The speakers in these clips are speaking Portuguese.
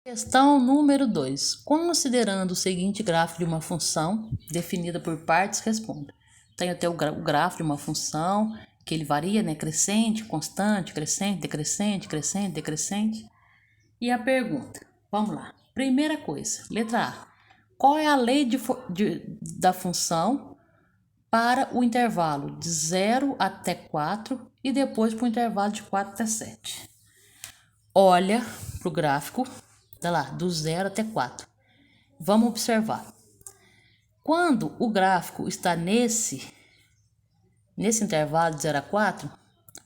Questão número 2. Considerando o seguinte gráfico de uma função definida por partes, responda. Tem até o gráfico de uma função que ele varia, né? Crescente, constante, crescente, decrescente, crescente, decrescente. E a pergunta, vamos lá. Primeira coisa, letra A. Qual é a lei da função para o intervalo de 0 até 4 e depois para o intervalo de 4 até 7? Olha para o gráfico, tá lá, do 0 até 4. Vamos observar. Quando o gráfico está nesse intervalo de 0 a 4,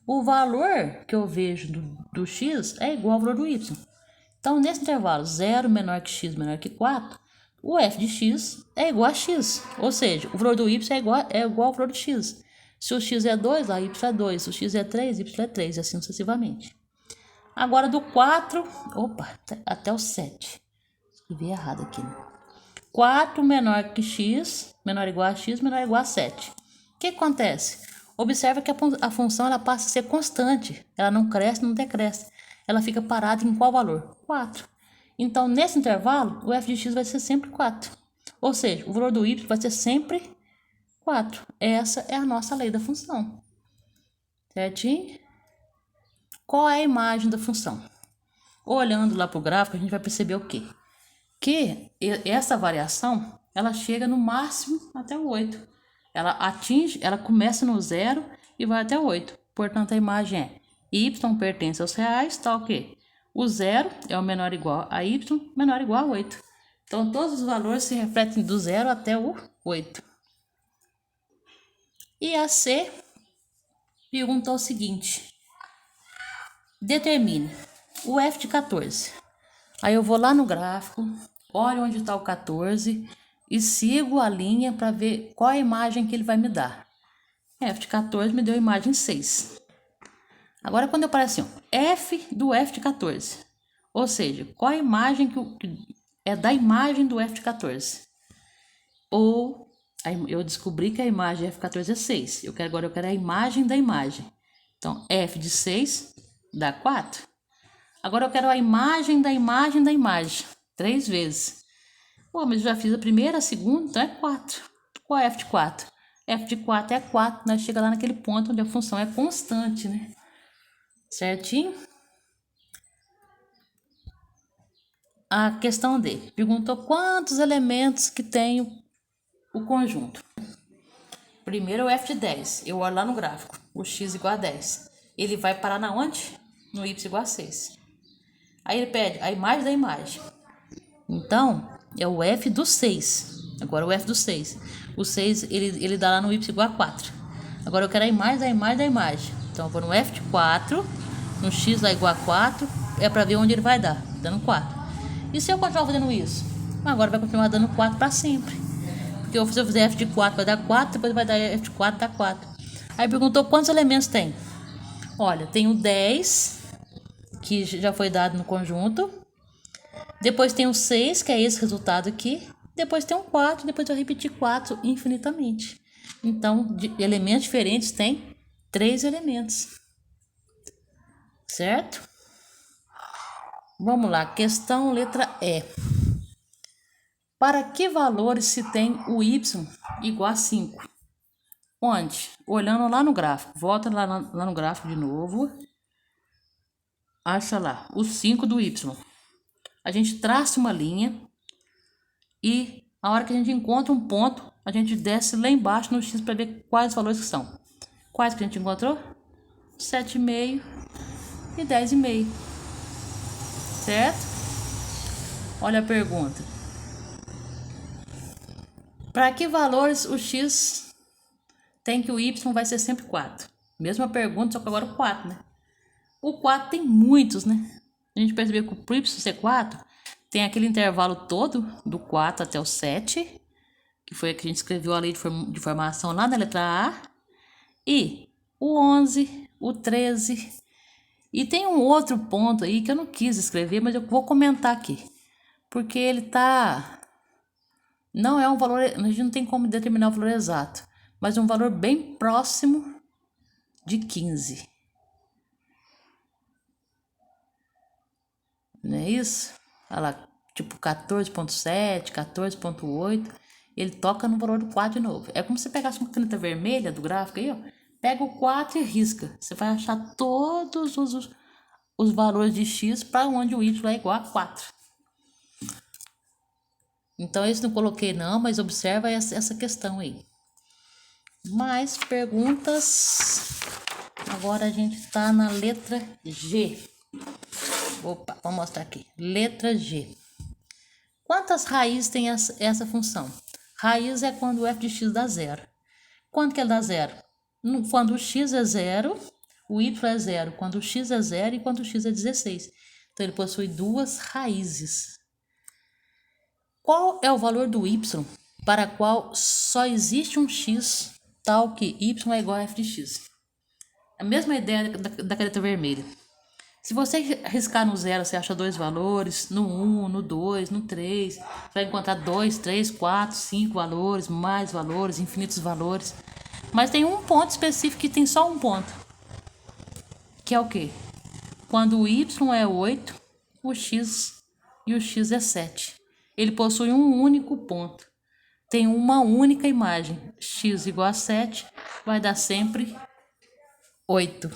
o valor que eu vejo do x é igual ao valor do y. Então, nesse intervalo 0 menor que x menor que 4, o f de x é igual a x. Ou seja, o valor do y é igual ao valor de x. Se o x é 2, lá y é 2. Se o x é 3, y é 3, e assim sucessivamente. Agora do 4, até o 7. Escrevi errado aqui, né? 4 menor que x, menor ou igual a x, menor ou igual a 7. O que acontece? Observa que a função ela passa a ser constante. Ela não cresce, não decresce. Ela fica parada em qual valor? 4. Então, nesse intervalo, o f de x vai ser sempre 4. Ou seja, o valor do y vai ser sempre 4. Essa é a nossa lei da função. Certinho? Qual é a imagem da função? Olhando lá para o gráfico, a gente vai perceber o quê? Que essa variação, ela chega no máximo até o 8. Ela começa no 0 e vai até o 8. Portanto, a imagem é y pertence aos reais, tá o quê? O 0 é o menor ou igual a y, menor ou igual a 8. Então, todos os valores se refletem do 0 até o 8. E a C perguntou o seguinte: determine o f de 14. Aí eu vou lá no gráfico, olho onde está o 14 e sigo a linha para ver qual a imagem que ele vai me dar. F de 14 me deu a imagem 6. Agora, quando eu aparece assim, f do f de 14, ou seja, qual a imagem que é da imagem do f de 14? Ou eu descobri que a imagem f de 14 é 6. Agora eu quero a imagem da imagem. Então, f de 6 dá 4. Agora eu quero a imagem da imagem da imagem. 3 vezes. Pô, mas eu já fiz a primeira, a segunda, então é 4. Qual é f de 4? F de 4 é 4. Nós chegamos lá naquele ponto onde a função é constante, né? Certinho? A questão D perguntou quantos elementos que tem o conjunto. Primeiro o f de 10. Eu olho lá no gráfico. O x igual a 10. Ele vai parar na onde? No y igual a 6. Aí ele pede a imagem da imagem. Então, é o f do 6. Agora o f do 6. O 6, ele dá lá no y igual a 4. Agora eu quero a imagem da imagem da imagem. Então, eu vou no f de 4, no x lá igual a 4, é para ver onde ele vai dar, dando 4. E se eu continuar fazendo isso? Agora vai continuar dando 4 para sempre. Porque se eu fizer f de 4 vai dar 4, depois vai dar f de 4, dá 4. Aí perguntou quantos elementos tem. Olha, tem o 10, que já foi dado no conjunto. Depois tem o 6, que é esse resultado aqui. Depois tem um 4, depois eu repetir 4 infinitamente. Então, de elementos diferentes tem 3 elementos. Certo? Vamos lá, questão letra E. Para que valores se tem o y igual a 5? Onde? Olhando lá no gráfico. Volta lá no gráfico de novo. Acha lá, o 5 do y. A gente traça uma linha e a hora que a gente encontra um ponto, a gente desce lá embaixo no x para ver quais valores que são. Quais que a gente encontrou? 7,5 e 10,5. Certo? Olha a pergunta. Para que valores o x tem que o y vai ser sempre 4? Mesma pergunta, só que agora o 4, né? O 4 tem muitos, né? A gente percebeu que o y ser 4 tem aquele intervalo todo, do 4 até o 7, que foi a que a gente escreveu a lei de formação lá na letra A, e o 11, o 13, e tem um outro ponto aí que eu não quis escrever, mas eu vou comentar aqui, porque ele tá... Não é um valor, a gente não tem como determinar o valor exato, mas um valor bem próximo de 15. Não é isso? olha lá, tipo 14.7, 14.8, ele toca no valor do 4 de novo. É como se você pegasse uma caneta vermelha do gráfico aí, ó, pega o 4 e risca. Você vai achar todos os valores de x para onde o y é igual a 4. Então, esse não coloquei não, mas observa essa questão aí. Mais perguntas. Agora a gente está na letra G. Opa, vou mostrar aqui. Letra G. Quantas raízes tem essa função? Raiz é quando o f de x dá zero. Quando que ele dá zero? Quando o x é zero, o y é zero. Quando o x é zero e quando o x é 16. Então, ele possui duas raízes. Qual é o valor do y para qual só existe um x tal que y é igual a f de x? A mesma ideia da caneta vermelha. Se você riscar no zero, você acha dois valores, no 1, no 2, no 3, você vai encontrar 2, 3, 4, 5 valores, mais valores, infinitos valores. Mas tem um ponto específico que tem só um ponto, que é o quê? Quando o y é 8, o x e o x é 7. Ele possui um único ponto. Tem uma única imagem. X igual a 7 vai dar sempre 8.